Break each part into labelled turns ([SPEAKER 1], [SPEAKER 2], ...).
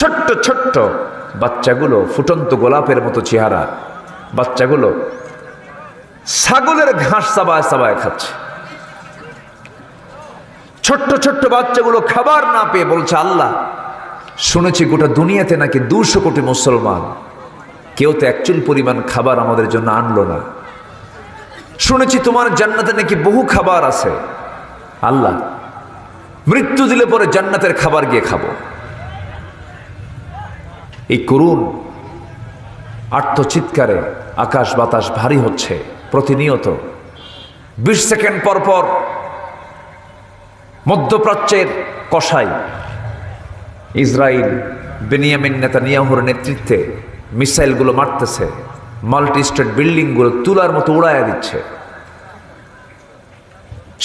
[SPEAKER 1] ছোট্ট ছোট্ট বাচ্চাগুলো ফুটন্ত গোলাপের মতো চেহারা, বাচ্চাগুলো ছাগলের ঘাস চাবায় চাবায় খাচ্ছে। ছোট্ট ছোট্ট বাচ্চাগুলো খাবার না পেয়ে বলছে, আল্লাহ শুনেছি গোটা দুনিয়াতে নাকি 200 কোটি মুসলমান, কেউ তো একচুল পরিমাণ খাবার আমাদের জন্য আনলো না। শুনেছি তোমার জান্নাতে নাকি বহু খাবার আছে, আল্লাহ মৃত্যু দিলে পরে জান্নাতের খাবার গিয়ে খাবো। এই করুণ আর্তচিৎকারে আকাশ বাতাস ভারী হচ্ছে প্রতিনিয়ত। 20 সেকেন্ড পর পর মধ্যপ্রাচ্যের কসাই ইসরায়েল বেনিয়ামিন নেতানিয়াহুর নেতৃত্বে মিসাইলগুলো মারতেছে, মাল্টি স্টেট বিল্ডিংগুলো তুলার মতো উড়াইয়া দিচ্ছে।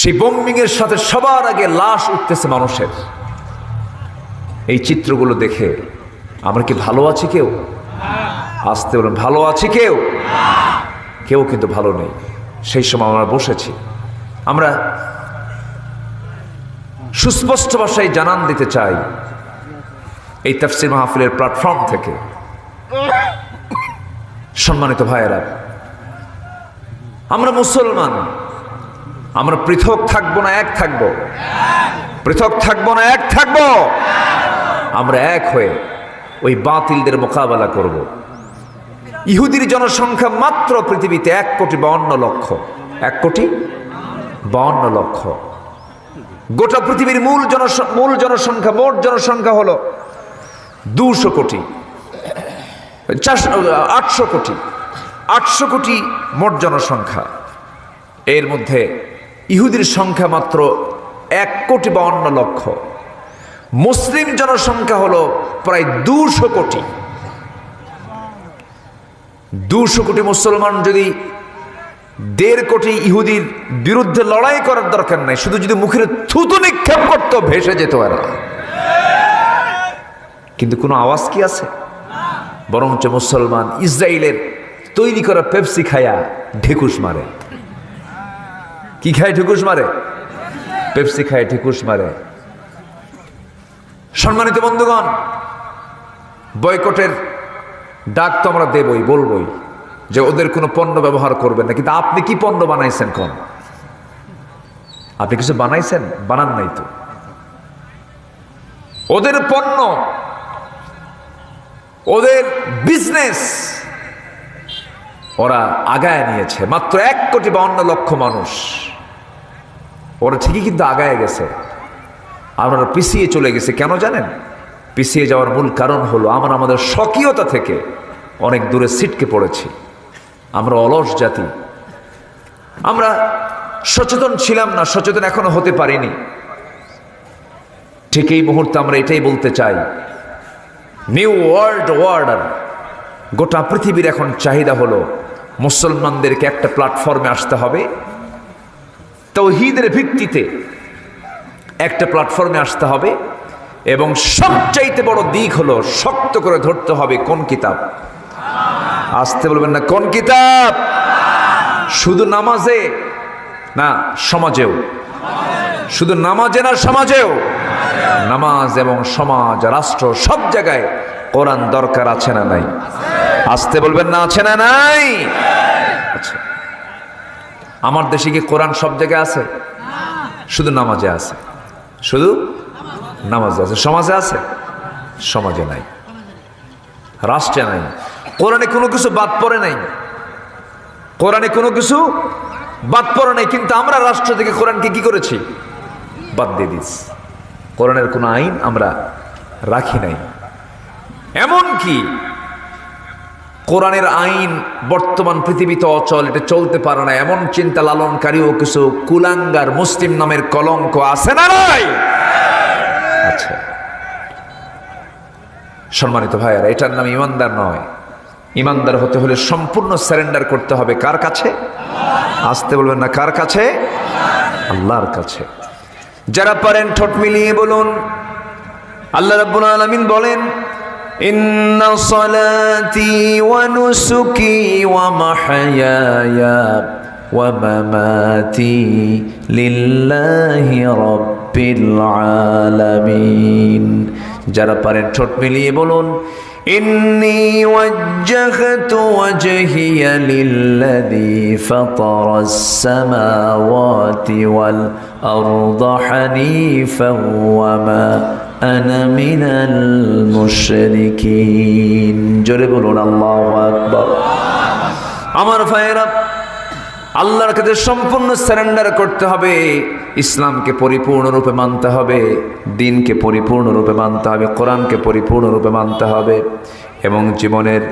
[SPEAKER 1] সেই বোম্বিং এর সাথে সবার আগে লাশ উঠতেছে মানুষের। এই চিত্রগুলো দেখে আমরা কি ভালো আছি? কেউ আসতে বলেন, ভালো আছি কেউ? কেউ কিন্তু ভালো নেই। সেই সময় আমরা বসেছি, আমরা সুস্পষ্ট ভাষায় জানান দিতে চাই এই তাফসীর মাহফিলের প্ল্যাটফর্ম থেকে, সম্মানিত ভাইয়েরা, আমরা মুসলমান, আমরা পৃথক থাকবো না এক থাকবো, পৃথক থাকবো না এক থাকবো। আমরা এক হয়ে ওই বাতিলদের মোকাবেলা করব। ইহুদির জনসংখ্যা মাত্র পৃথিবীতে 1,52,00,000, 1,52,00,000। গোটা পৃথিবীর মূল জনসংখ্যা, মোট জনসংখ্যা হলো 200 কোটি, 800 কোটি, 800 কোটি মোট জনসংখ্যা। এর মধ্যে ইহুদির সংখ্যা মাত্র 1,52,00,000। মুসলিম জনসংখ্যা হলো প্রায় 200 কোটি। 200 কোটি মুসলমান যদি 1.5 কোটি ইহুদির বিরুদ্ধে লড়াই করার দরকার নাই, শুধু যদি মুখের থুতু নিক্ষেপ করতো ভেসে যেত এরা। কিন্তু কোনো আওয়াজ কি আছে? বরঞ্চ মুসলমান ইসরায়েলের তৈরি করা পেপসি খায়া ঢেকুস মারে। কি খায়? ঢেকুস মারে। পেপসি খায়, ঢেকুস মারে। সম্মানিত বন্ধুগণ, বয়কটের ডাক তো আমরা দেবই, বলবই যে ওদের কোনো পণ্য ব্যবহার করবেন না। কিন্তু আপনি কি পণ্য বানাইছেন? কোন আপনি কিছু বানাইছেন? বানান নাই তো। ওদের পণ্য, ওদের বিজনেস ওরা আগায় নিয়েছে। মাত্র 1,52,00,000 মানুষ, ওরা ঠিকই কিন্তু আগায় গেছে, আমরা পিছিয়ে চলে গেছে। কেন জানেন? পিছিয়ে যাওয়ার মূল কারণ হলো আমরা আমাদের স্বকীয়তা থেকে অনেক দূরে ছিটকে পড়েছি। আমরা অলস জাতি, আমরা সচেতন ছিলাম না, সচেতন এখনো হতে পারিনি। ঠিক এই মুহূর্তে আমরা এটাই বলতে চাই, নিউ ওয়ার্ল্ড অর্ডার, গোটা পৃথিবীর এখন চাহিদা হলো মুসলমানদেরকে একটা প্ল্যাটফর্মে আসতে হবে, তাওহীদের ভিত্তিতে একটা প্ল্যাটফর্মে আসতে হবে। এবং সবচাইতে বড় দিক হলো শক্ত করে ধরতে হবে কোন কিতাব? আসতে বলবেন না, কোন কিতাব? শুধু নামাজে না, সমাজেও। শুধু নামাজে না, সমাজেও। নামাজ এবং সমাজ, রাষ্ট্র, সব জায়গায় কোরআন দরকার আছে না নাই? আসতে বলবেন না, আছে না নাই? আচ্ছা, আমার দেশে কি কোরআন সব জায়গায় আছে? শুধু নামাজে আছে, শুধু নামাজে আছে। সমাজে আছে? সমাজে নাই, রাষ্ট্রে নাই। কোরআনে কোনো কিছু বাদ পড়ে নাই, কোরআনে কোনো কিছু বাদ পড়ে নাই। কিন্তু আমরা রাষ্ট্র থেকে কোরআনকে কি করেছি? বাদ দিয়ে দিচ্ছি। কোরআনের কোনো আইন আমরা রাখি নাই। এমন কি কোরআনের আইন বর্তমান পৃথিবীতে অচল, এটা চলতে পারে না, এমন চিন্তা লালনকারীও কিছু কুলাঙ্গার মুসলিম নামের কলঙ্ক আছে না নাই? আচ্ছা, সম্মানিত ভাইয়ারা, এটার নাম ইমানদার নয়। ইমানদার হতে হলে সম্পূর্ণ সারেন্ডার করতে হবে কার কাছে? আসতে বলবেন না, কার কাছে? আল্লাহর কাছে। যারা পারেন ঠোঁট মিলিয়ে বলুন, আল্লাহ রাব্বুল আলামিন বলেন, ইন্না সালাতি ওয়া নুসুকি ওয়া মাহইয়ায়া ওয়া মামাতি লিল্লাহি রাব্বিল আলামিন। যারা পারেন ঠোঁট মিলিয়ে বলুন, ইন্নী ওয়াজ্জাহতু ওয়াজহিয়া লিল্লাযী ফাতারাস সামাওয়াতি ওয়াল আরদা হানিফান ওয়া মা আনা মিনাল মুশরিকিন। জোরে বলুন আল্লাহু আকবার। আমার ভাইয়েরা, আল্লাহর কাছে সম্পূর্ণ সারেন্ডার করতে হবে, ইসলামকে পরিপূর্ণরূপে মানতে হবে, দ্বীনকে পরিপূর্ণরূপে মানতে হবে, কোরআনকে পরিপূর্ণরূপে মানতে হবে এবং জীবনের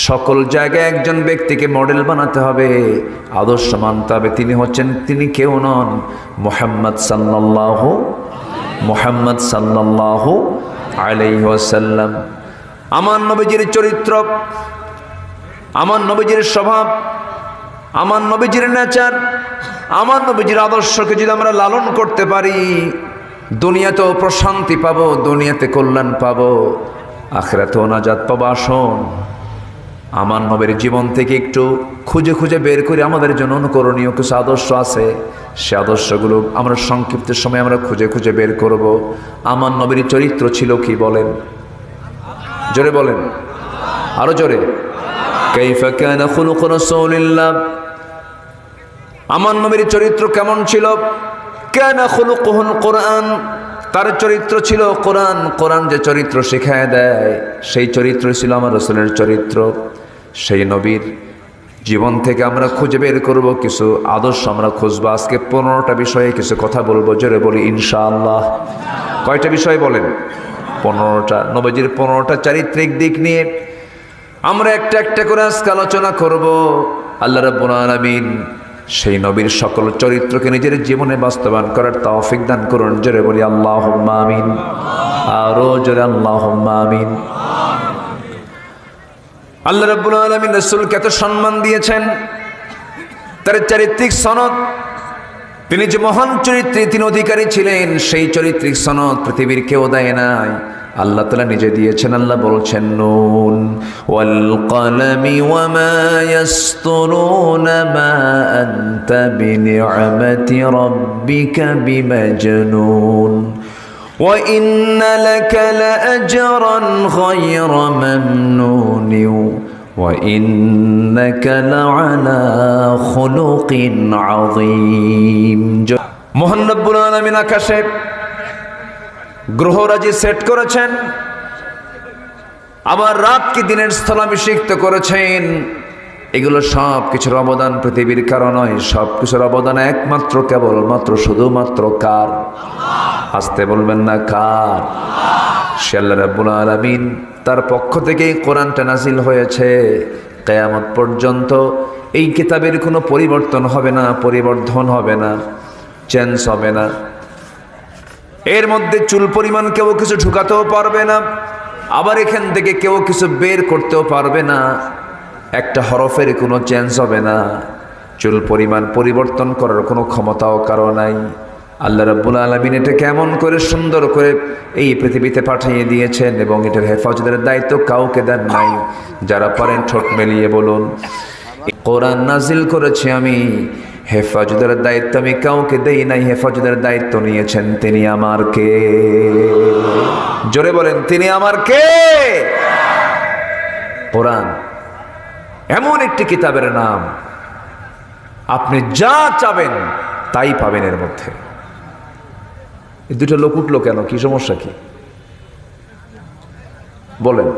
[SPEAKER 1] সকল জায়গায় একজন ব্যক্তিকে মডেল বানাতে হবে, আদর্শ মানতে হবে। তিনি কেউ নন, মুহাম্মদ সাল্লাল্লাহু আলাইহি ওয়াসাল্লাম। আমার নবীজির চরিত্র, আমার নবীজির স্বভাব, আমার নবীজির নেচার, আমার নবীজির আদর্শকে যদি আমরা লালন করতে পারি, দুনিয়াতেও প্রশান্তি পাবো, দুনিয়াতে কল্যাণ পাবো, আখিরাতেও নাজাত পাবো। আসুন আমার নবীর জীবন থেকে একটু খুঁজে খুঁজে বের করে আমাদের জন্য অনুকরণীয় কিছু আদর্শ আছে, সে আদর্শগুলো আমরা সংক্ষিপ্ত সময় আমরা খুঁজে খুঁজে বের করব। আমার নবীর চরিত্র ছিল কি বলেন? জোরে বলেন, আরো জোরে। কাইফা কানা খুলুক রাসূলিল্লাহ, আমার নবীর চরিত্র কেমন ছিল? কানা খুলুকুহুল কোরআন, তার চরিত্র ছিল কোরআন। কোরআন যে চরিত্র শেখায় দেয়, সেই চরিত্র ছিল আমার রাসূলের চরিত্র। সেই নবীর জীবন থেকে আমরা খুঁজে বের করব কিছু আদর্শ, আমরা খুঁজবো। আজকে 15টা বিষয়ে কিছু কথা বলবো, জোরে বলি ইনশাআল্লাহ। কয়টা বিষয় বলেন? 15টা। নবীজির 15টা চারিত্রিক দিক নিয়ে আমরা একটা একটা করে আজকে আলোচনা করব। আল্লাহ রাব্বুল আলামিন সেই নবীর সকল চরিত্রকে নিজের জীবনে বাস্তবায়ন করার তৌফিক দান করুন, জোরে বলি আল্লাহুম্মা আমিন। আরো জোরে আল্লাহুম্মা আমিন। আল্লাহ রাব্বুল আলামিন রাসূলকে এত সম্মান দিয়েছেন, তার চারিত্রিক সনদ, তিনি যে মহান চরিত্রে তিনি অধিকারী ছিলেন, সেই চরিত্রিক সনদ পৃথিবীর কেউ দেয় নাই, আল্লাহ তাআলা নিজে দিয়েছেন। আল্লাহ বলছেন, নুন ওয়াল কলমি ওয়া মা ইয়াসতুরুনা মা আনতা বিনি'মাতি রাব্বিকা বিমাজনুন ওয়া ইন্না লাকা লাআজরান গায়রা মামনুন ওয়া ইন্নাকা লাআলা খুলুকিন আযীম। মহান রব্বুল আলামিন আকাশে গ্রহরাজি সেট করেছেন, আবার রাতকে দিনের স্থলাভিষিক্ত করেছেন। এগুলো সব কিছুর অবদান পৃথিবীর কারণ নয়, সব কিছুর অবদান একমাত্র কেবলমাত্র শুধুমাত্র কার? আসতে বলবেন না, কার? সে আল্লাহ রাব্বুল আলামিন, তার পক্ষ থেকেই কোরআনটা নাজিল হয়েছে। কিয়ামত পর্যন্ত এই কিতাবের কোনো পরিবর্তন হবে না, পরিবর্ধন হবে না, চেঞ্জ হবে না। এর মধ্যে চুল পরিমাণ কেউ কিছু ঢুকাতেও পারবে না, আবার এখান থেকে কেউ কিছু বের করতেও পারবে না। একটা হরফের কোনো চেঞ্জ হবে না, চুল পরিমাণ পরিবর্তন করার কোনো ক্ষমতাও কারো নাই। আল্লাহ রাব্বুল আলামিন এটা কেমন করে সুন্দর করে এই পৃথিবীতে পাঠিয়ে দিয়েছেন এবং এটার হেফাজতের দায়িত্ব কাউকে দেন নাই। যারা পারেন ঠোঁট মেলিয়ে বলুন, কোরআন নাজিল করেছি আমি, হেফাজতের দায়িত্ব আমি কাউকে দেই নাই, হেফাজতের দায়িত্ব নিয়েছেন তিনি আমার কে? জোরে বলেন, তিনি আমার কে? কোরআন এমন একটি কিতাবের নাম, আপনি যা চাবেন তাই পাবেন এর মধ্যে। এই দুটো লোক উঠলো কেন? কি সমস্যা কি বলেন?